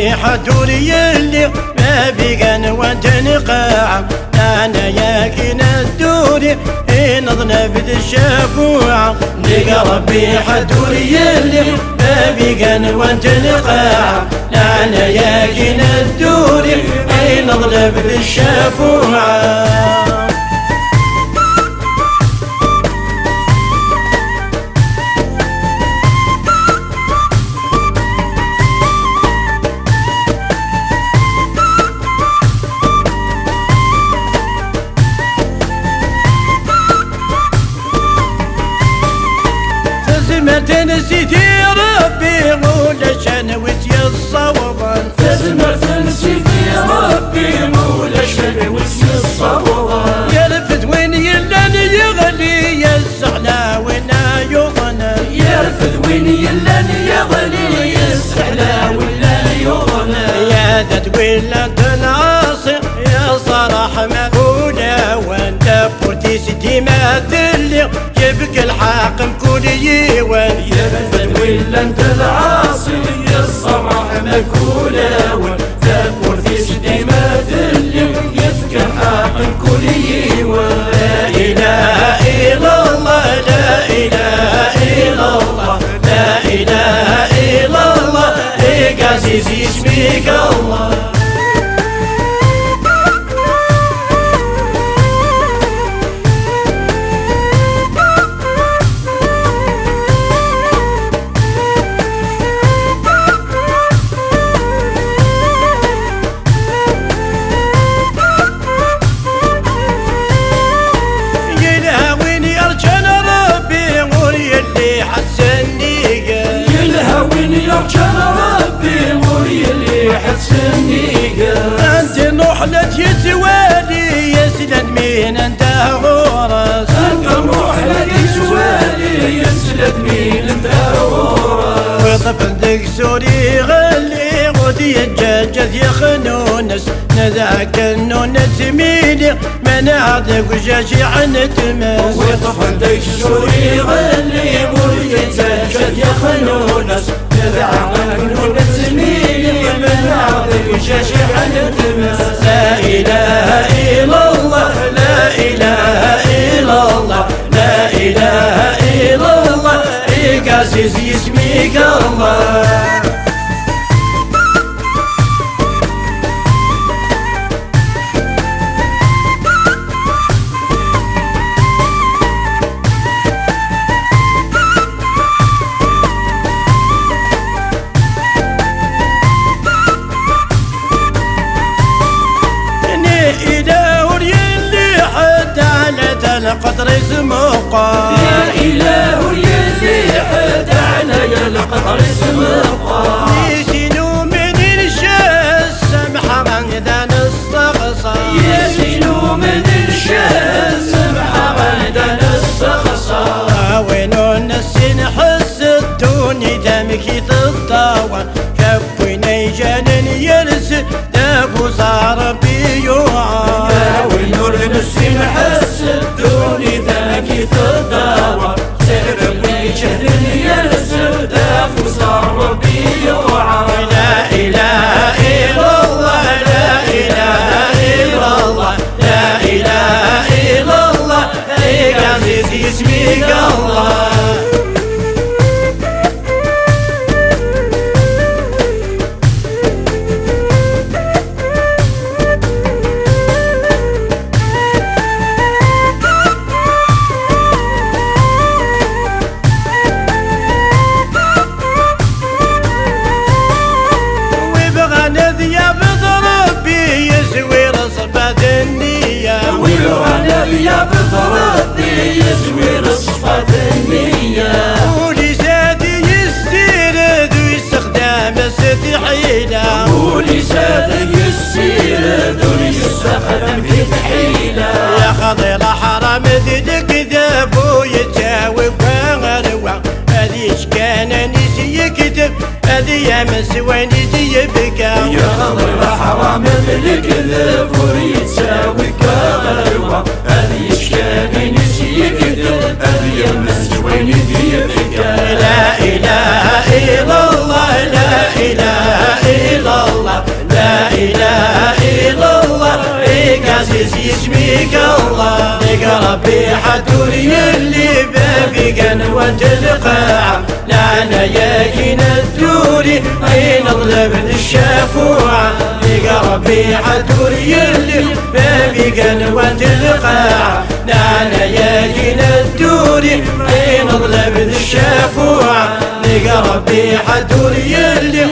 ربي حدوري اللي ما بيقن وتنقاع انا ياكين الدوري نظنا بد الشفوع لقى ربي حدوري اللي ما بيقن وتنقاع انا ياكين الدوري نظنا بد الشفوع تنسيت يا ربي مولا شنوت يا الصوبان تزمر تنسيت يا ربي مولا شنوت يا الصوبان يا رفد وين يلان يغلي يا السحلا ونا يغنى يا رفد وين يلان يغلي يا السحلا ولا يغنى يا ذات ولا تنعاصر يا صراح مقولة وانت بورتي ستي ما تلي يبكي الحاكم كل يوان يا رفد ولا انت العاصي يا الصراح مقولة وانت بورتي ستي ما تلي يبكي الحاكم كل يوان لا إله إلا الله لا إله إلا الله لا إله إلا الله إيه عزيز اسمك الله يرجل ربي مري اللي حتسنيقه انت نحلة يتوالي يسلن مين انت غورس انت نحلة يتوالي يسلن مين انت غورس وطفل دكسوري غلي غدي الجاجة يخنونس نذاك النونة ميلي من عادك وجاجي عن تمس وطفل دكسوري غلي مري الجاجة يخنونس لا إله إلا الله لا إله إلا الله لا إله إلا الله إيه عزيز اسمك الله القطر اسمه قام يا إله يلي حد علي القطر اسمه قام يسينو من الشاس سمحة غندا نستغصى يسينو من الشاس سمحة غندا نستغصى وينو النسين حس الدوني دمكي تتطاول كبويني جانن يرس دابو صار بيوعى وينو النسين حس الدوني ذاكي تداور سير اللي جهد يرسل داف صار بيوعى لا إله إلا الله لا إله إلا الله لا إله إلا الله إيه عزيز اسمك الله يا بضربي يزوير صفات النية ولي زادي يستيرد ويستخدم ست حيلة ولي زادي يستيرد ويستخدم في حيلة يا خضير حرام ذلك ذاب ويتاوب وغروع هذيش كان نسي يكتب هذي امس وين يبكى يا خضير حرام ذلك ذاب ويتاوب وغروع هذيش كان نسي يكتب هذي امس وين يبكى لا إله إلا الله لا إله إلا الله عزيز اسمك الله لقى ربي حدور يلي بابي كان وانت القاع لعنا ياكين الدوري اي نظلم الشفوعة لقى ربي حدور يلي بابي كان وانت القاع لعنا ياكين الدوري اي نظلم الشفوعة لقى ربي حدور يلي